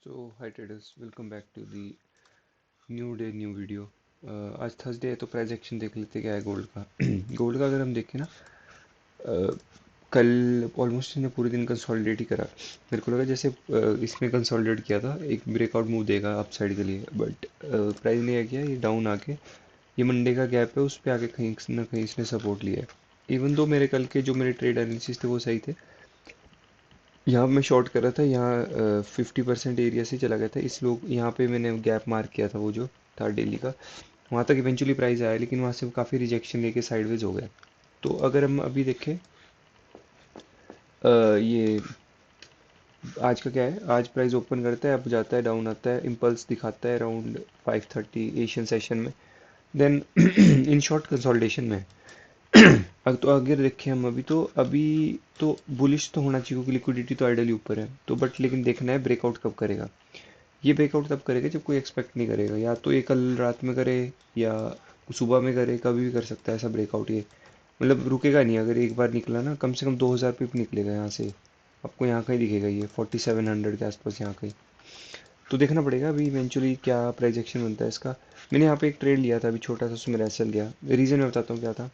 So hi traders, welcome back to the new day new video. आज Thursday है तो price action देख लेते क्या है गोल्ड का। गोल्ड का अगर हम देखें ना, अ, कल ऑलमोस्ट इसने पूरे दिन कंसोलिडेट ही करा। मेरे को लगा जैसे इसने कंसोलिडेट किया था, एक ब्रेकआउट मूव देगा अपसाइड के लिए, बट प्राइस ने क्या किया, ये डाउन आके ये मंडे का गैप है उस पर आके कहीं ना कहीं इसने सपोर्ट लिया है। इवन दो मेरे कल के जो मेरे ट्रेड एनालिसिस थे वो सही थे। यहाँ मैं शॉर्ट कर रहा था, यहाँ 50% एरिया से चला गया था, इस लोग यहाँ पे मैंने गैप मार्क किया था वो जो था डेली का। वहाँ तक इवेंचुअली प्राइस आया लेकिन वहाँ से काफ़ी रिजेक्शन लेके साइडवेज हो गया। तो अगर हम अभी देखें, ये आज का क्या है, आज प्राइस ओपन करता है, अब जाता है डाउन आता है, इम्पल्स दिखाता है अराउंड 5:30 एशियन सेशन में, देन इन शॉर्ट कंसोलिडेशन में। अब तो अगर देखें हम अभी तो बुलिश तो होना चाहिए क्योंकि लिक्विडिटी तो आइडली ऊपर है, तो बट लेकिन देखना है ब्रेकआउट कब करेगा। ये ब्रेकआउट तब करेगा जब कोई एक्सपेक्ट नहीं करेगा, या तो ये कल रात में करे या सुबह में करे, कभी भी कर सकता है ऐसा ब्रेकआउट ये। मतलब रुकेगा नहीं, अगर एक बार निकला ना कम से कम 2000 पिप निकलेगा यहाँ से। आपको यहाँ कहीं दिखेगा ये 4700 के आसपास यहाँ कहीं। तो देखना पड़ेगा अभी इवेंचुअली क्या प्राइस एक्शन बनता है इसका। मैंने यहाँ पे एक ट्रेड लिया था अभी छोटा सा, उसमें रेसल गया। रीज़न मैं बताता हूँ क्या था।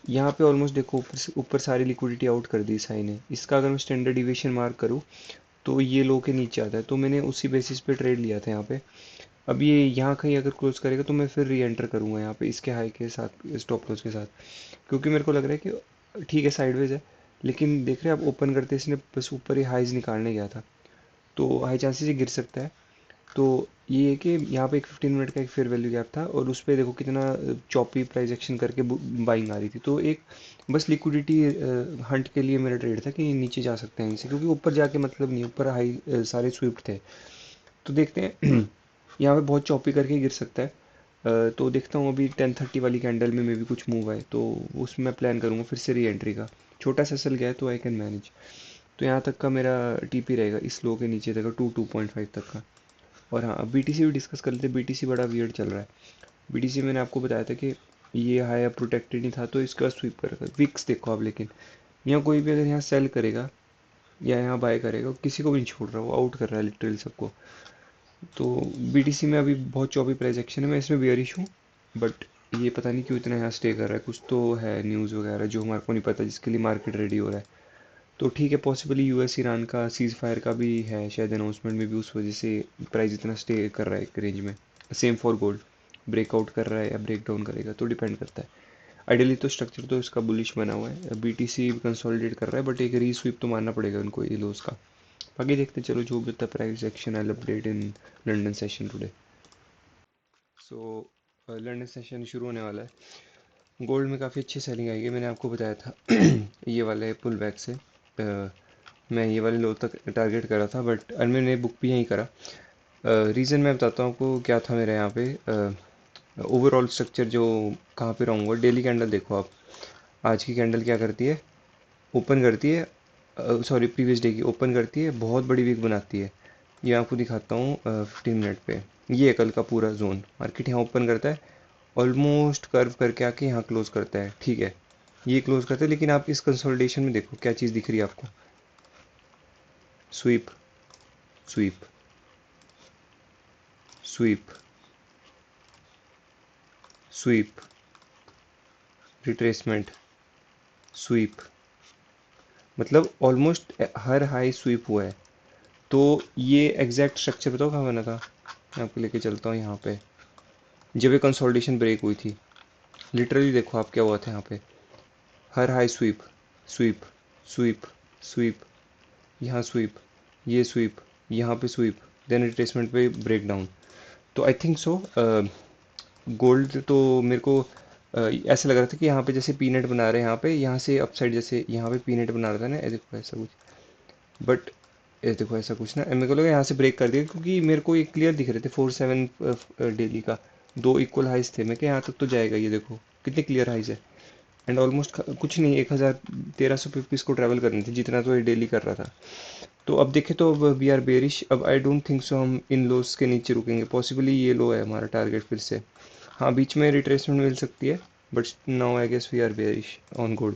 यहाँ पे ऑलमोस्ट देखो ऊपर सारी लिक्विडिटी आउट कर दी साई ने। इसका अगर मैं स्टैंडर्ड डिविएशन मार्क करूँ तो ये लो के नीचे आता है, तो मैंने उसी बेसिस पे ट्रेड लिया था यहाँ पे। अब ये यहाँ कहीं अगर क्लोज करेगा तो मैं फिर री एंटर करूँगा यहाँ पे इसके हाई के साथ, स्टॉप लॉस के साथ, क्योंकि मेरे को लग रहा है कि ठीक है साइडवेज है, लेकिन देख रहे हैं आप ओपन करते इसने बस ऊपर ही हाईज निकालने गया था, तो हाई चांसेस ये गिर सकता है। तो ये है कि यहाँ पे एक 15 मिनट का एक फेयर वैल्यू गैप था और उस पर देखो कितना चॉपी प्राइस एक्शन करके बाइंग आ रही थी, तो एक बस लिक्विडिटी हंट के लिए मेरा ट्रेड था कि नीचे जा सकते हैं इनसे, क्योंकि ऊपर जाके मतलब नहीं, ऊपर हाई सारे स्विफ्ट थे। तो देखते हैं यहाँ पे बहुत चॉपी करके गिर सकता है। तो देखता हूँ अभी 10:30 वाली कैंडल में भी कुछ मूव आए तो उसमें प्लान करूँगा फिर से री एंट्री का। छोटा सा सल गया है तो आई कैन मैनेज। तो यहाँ तक का मेरा टीपी रहेगा, इस लो के नीचे तक का 2.5 तक का। और हाँ, अब बीटीसी भी डिस्कस कर लेते हैं। बीटीसी बड़ा वियर्ड चल रहा है। बीटीसी मैंने आपको बताया था कि ये हाई अब प्रोटेक्टेड नहीं था तो इसका स्वीप करेगा। विक्स देखो आप, लेकिन यहाँ कोई भी अगर यहाँ सेल करेगा या यहाँ बाय करेगा, किसी को भी नहीं छोड़ रहा, वो आउट कर रहा है लिटरली सबको। तो बीटीसी में अभी बहुत चौबी प्राइस एक्शन है, मैं इसमें बेयरिश हूँ। बट ये पता नहीं क्यों इतना यहाँ स्टे कर रहा है, कुछ तो है न्यूज़ वगैरह जो हमारे को नहीं पता, जिसके लिए मार्केट रेडी हो रहा है। तो ठीक है, पॉसिबली यूएस ईरान का सीज फायर का भी है शायद अनाउंसमेंट में भी, उस वजह से प्राइस इतना स्टे कर रहा है एक रेंज में। सेम फॉर गोल्ड, ब्रेकआउट कर रहा है या ब्रेक डाउन करेगा तो डिपेंड करता है। आइडियली तो स्ट्रक्चर तो इसका बुलिश बना हुआ है, बीटीसी कंसोलिडेट कर रहा है, बट एक रीस्वीप तो मानना पड़ेगा उनको ये लोस का। बाकी देखते हैं, चलो जो भी होता है price action I update in London session today. So London session शुरू होने वाला है। गोल्ड में काफ़ी अच्छी सेलिंग आएगी, मैंने आपको बताया था ये वाले पुल बैक से। मैं ये वाले लो तक टारगेट करा था, बट मैंने बुक भी यहीं करा। रीज़न मैं बताता हूँ आपको क्या था मेरा यहाँ पे। ओवरऑल स्ट्रक्चर जो कहाँ पे रहूँगा, डेली कैंडल देखो आप। आज की कैंडल क्या करती है, ओपन करती है, सॉरी प्रीवियस डे की ओपन करती है, बहुत बड़ी वीक बनाती है। ये आपको दिखाता हूँ 15 मिनट पे। ये है कल का पूरा जोन, मार्केट यहाँ ओपन करता है, ऑलमोस्ट कर्व करके आके यहाँ क्लोज करता है, ठीक है। ये क्लोज करता है, लेकिन आप इस कंसोलिडेशन में देखो क्या चीज़ दिख रही है आपको। Sweep, sweep, sweep, sweep, retracement, sweep, मतलब ऑलमोस्ट हर हाई स्वीप हुआ है। तो ये एग्जैक्ट स्ट्रक्चर बताओ कहाँ बना था, मैं आपको लेके चलता हूँ यहाँ पे। जब ये कंसोलिडेशन ब्रेक हुई थी, लिटरली देखो आप क्या हुआ था यहाँ पे। हर high sweep, sweep, sweep, sweep, यहाँ स्वीप, ये स्वीप, यहाँ पे स्वीप, देन रिट्रेसमेंट पे ब्रेक डाउन। तो आई थिंक सो गोल्ड तो मेरे को ऐसा लग रहा था कि यहाँ पे जैसे पीनट बना रहे हैं, यहाँ पे यहाँ से अपसाइड जैसे यहाँ पे पीनट बना रहा था ना, ये देखो ऐसा कुछ। बट ये देखो ऐसा कुछ ना, मेरे को लगा यहाँ से ब्रेक कर दिया, क्योंकि मेरे को एक क्लियर दिख रहे थे 47 डेली का, दो इक्वल हाइज थे। मैं क्या यहाँ तक तो जाएगा, ये देखो कितने क्लियर हाइज है। एंड ऑलमोस्ट कुछ नहीं, 1300 पिप्स को ट्रैवल करनी थी, जितना तो ये डेली कर रहा था। तो अब देखें तो अब वी आर बेरिश, अब आई डोंट थिंक सो हम इन लोस के नीचे रुकेंगे, पॉसिबली ये लो है हमारा टारगेट फिर से। हाँ, बीच में रिट्रेसमेंट मिल सकती है, but now I guess we are bearish on gold.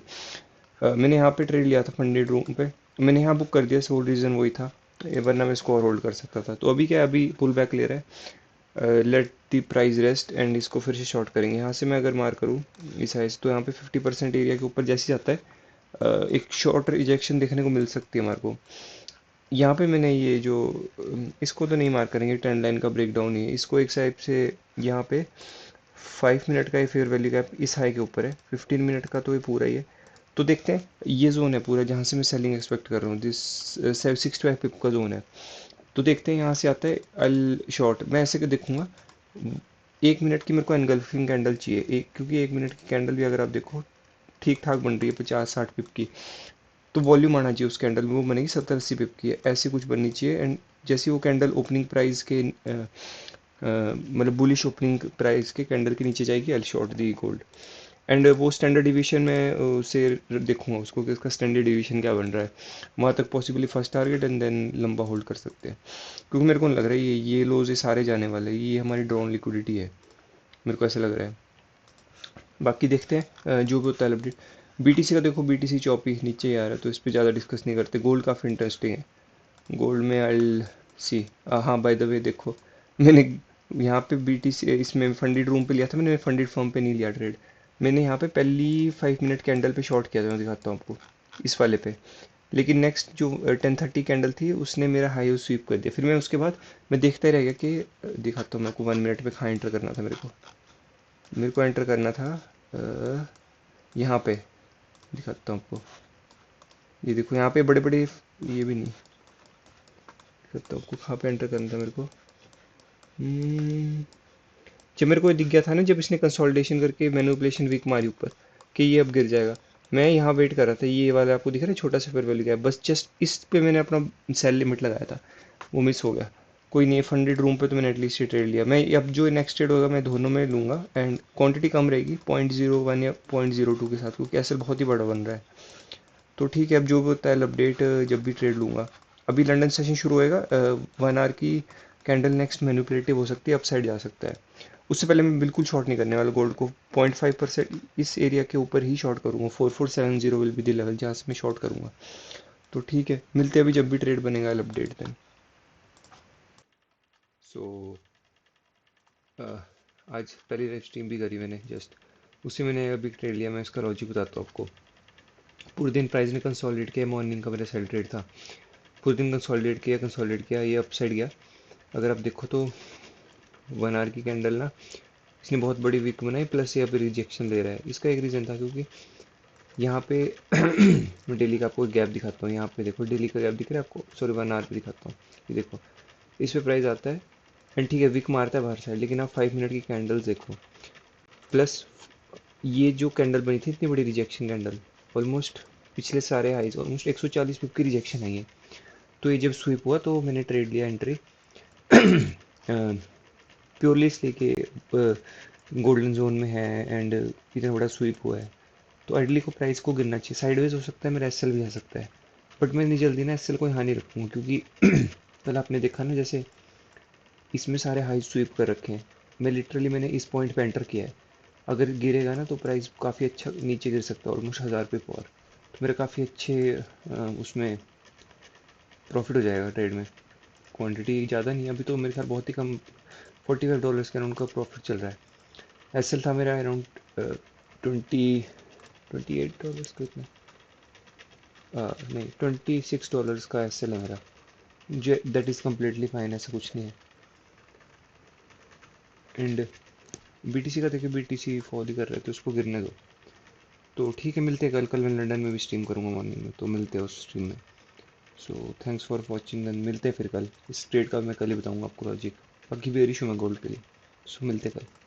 मैंने यहाँ पे ट्रेड लिया था फंडेड रूम पे, मैंने यहाँ बुक कर दिया, सोल रीज़न वही था। ये वरना मैं इसको और होल्ड कर सकता था। तो अभी क्या है, अभी पुल बैक ले रहा है, let the price rest, and इसको फिर से शॉर्ट करेंगे। यहाँ से मैं अगर मार करूँ इस साइज, तो यहाँ पे 50% एरिया के ऊपर जैसे जाता है एक शॉर्ट रिजेक्शन देखने को मिल सकती है हमारे को। यहाँ पे मैंने ये जो इसको तो नहीं मार करेंगे, ट्रेंड लाइन का ब्रेकडाउन ही है, इसको एक साइड से यहाँ पे 5 मिनट का ही फेयर वैल्यू गैप इस हाई के ऊपर है, 15 मिनट का तो ये पूरा ही है। तो देखते हैं, ये जोन है पूरा जहाँ से मैं सेलिंग एक्सपेक्ट कर रहा हूँ, दिस 6 to 5 पिप का जोन है। तो देखते हैं यहाँ से आता है अल शॉर्ट, मैं ऐसे के देखूंगा 1 मिनट की मेरे को एनगल्फिंग कैंडल चाहिए एक, क्योंकि 1 मिनट की कैंडल भी अगर आप देखो ठीक ठाक बन रही है 50-60 पिप की, तो वॉल्यूम आना चाहिए उस कैंडल में, वो बनेगी 70-80 पिप की है, ऐसी कुछ बननी चाहिए। एंड जैसे वो कैंडल ओपनिंग प्राइस के मतलब बुलिश ओपनिंग प्राइस के कैंडल के नीचे जाएगी, आई शॉर्ट दी गोल्ड। एंड वो स्टैंडर्ड डिवीजन में उसे देखूंगा उसको कि उसका स्टैंडर्ड डिवीजन क्या बन रहा है, वहाँ तक possibly first target and then लंबा होल्ड कर सकते हैं। क्योंकि मेरे को नहीं लग रहा है ये लोज ये सारे जाने वाले हैं, ये हमारी ड्रॉन लिक्विडिटी है, मेरे को ऐसा लग रहा है। बाकी देखते हैं जो भी होता है अपडेट। बीटीसी का देखो, बीटीसी चौपी नीचे ही आ रहा है, तो इस पर ज़्यादा डिस्कस नहीं करते। गोल्ड काफ़ी इंटरेस्टिंग है, गोल्ड में आई सी। हाँ बाय द वे देखो, मैंने यहाँ पे बीटीसी इसमें फंडेड रूम पे लिया था मैंने, फंडेड फर्म पे नहीं लिया ट्रेड। मैंने यहाँ पे पहली 5 मिनट कैंडल पे शॉर्ट किया था, मैं दिखाता हूँ आपको इस वाले पे। लेकिन नेक्स्ट जो 10:30 कैंडल थी उसने मेरा हाई स्वीप कर दिया, फिर मैं उसके बाद मैं देखता ही रह गया कि दिखाता हूँ मैं आपको 1 मिनट पे कहाँ एंटर करना था मेरे को एंटर करना था यहाँ पे, दिखाता हूँ आपको। ये देखो यहाँ पे बड़े बड़े, ये भी नहीं दिखाता हूँ आपको कहाँ पे एंटर करना था मेरे को। हम्म, जब मेरे को ये दिख गया था ना, जब इसने कंसोलिडेशन करके मैनिपुलेशन वीक मारी ऊपर कि ये अब गिर जाएगा, मैं यहाँ वेट कर रहा था, ये वाला आपको दिख रहा है छोटा सा फेयर वैल्यू गैप, बस जस्ट इस पे मैंने अपना सेल लिमिट लगाया था, वो मिस हो गया। कोई नहीं, फंडेड रूम पे तो मैंने एटलीस्ट ये ट्रेड लिया। मैं अब जो नेक्स्ट ट्रेड होगा मैं दोनों में लूँगा, एंड क्वांटिटी कम रहेगी 0.01 या 0.02 के साथ, क्योंकि एसएल बहुत ही बड़ा बन रहा है। तो ठीक है, अब जो भी होता है अपडेट जब भी ट्रेड लूँगा। अभी लंदन सेशन शुरू होएगा, 1 आवर की कैंडल नेक्स्ट मैनिपुलेटिव हो सकती है, अपसाइड जा सकता है। उससे पहले मैं बिल्कुल शॉर्ट नहीं करने वाला गोल्ड को, 0.5% इस एरिया के ऊपर ही शॉर्ट करूँगा। 4470 विल बी द लेवल जहाँ से मैं शॉर्ट करूँगा। तो ठीक है, मिलते हैं अभी जब भी ट्रेड बनेगा अपडेट देन। सो आज पहली लाइव स्ट्रीम भी करी मैंने जस्ट, उससे मैंने अभी ट्रेड लिया। मैं इसका लॉजिक बताता हूँ आपको। पूरे दिन प्राइस ने कंसोलिडेट किया, मॉर्निंग का मेरा सेल ट्रेड था, पूरे दिन कंसोलिडेट किया, ये अपसाइड गया। अगर आप देखो तो 1 आवर की कैंडल ना, इसने बहुत बड़ी वीक बनाई, प्लस ये अभी रिजेक्शन ले रहा है। इसका एक रीज़न था क्योंकि यहाँ पे मैं डेली का आपको गैप दिखाता हूँ, यहाँ पे देखो डेली का गैप दिख रहा है आपको, सॉरी 1 आवर पे दिखाता हूँ। ये देखो, इस पे प्राइस आता है एंड ठीक है विक मारता है बाहर साइड, लेकिन आप 5 मिनट की कैंडल्स देखो, प्लस ये जो कैंडल बनी थी इतनी बड़ी रिजेक्शन कैंडल, ऑलमोस्ट पिछले सारे हाइज ऑलमोस्ट 140 पिप की रिजेक्शन आई है। तो ये जब स्वीप हुआ तो मैंने ट्रेड लिया एंट्री, प्योरली इसलिए कि गोल्डन जोन में है एंड इतना बड़ा स्वीप हुआ है, तो आइडली को प्राइस को गिरना चाहिए। साइडवेज हो सकता है, मेरा एसएल भी आ सकता है, बट मैं नहीं जल्दी ना एसएल को यहाँ नहीं रखूँगा, क्योंकि कल आपने देखा ना जैसे इसमें सारे हाई स्वीप कर रखे हैं, मैं लिटरली मैंने इस पॉइंट पे एंटर किया है। अगर गिरेगा ना तो प्राइस काफ़ी अच्छा नीचे गिर सकता है, ऑलमोस्ट 1000 पे और, तो मेरा काफ़ी अच्छे उसमें प्रॉफिट हो जाएगा ट्रेड में। क्वांटिटी ज़्यादा नहीं है अभी तो, मेरे ख्याल बहुत ही कम, $45 के अराउंड का प्रॉफिट चल रहा है। एसएल था मेरा अराउंड 28 डॉलर्स का, इतना नहीं $26 का एसएल है मेरा, जो दैट इज़ कम्प्लीटली फाइन, ऐसा कुछ नहीं है। एंड बीटीसी का देखिए, बीटीसी फॉल ही कर रहे थे, उसको गिरने दो। तो ठीक है, मिलते हैं कल। मैं लंदन में भी स्ट्रीम करूँगा मॉर्निंग में, तो मिलते हैं उस स्ट्रीम में। So thanks for watching, and मिलते हैं फिर कल। इस ट्रेड का मैं कल ही बताऊँगा आपको लॉजिक, बाकी बेरिश हूँ मैं गोल्ड के लिए। सो मिलते हैं कल।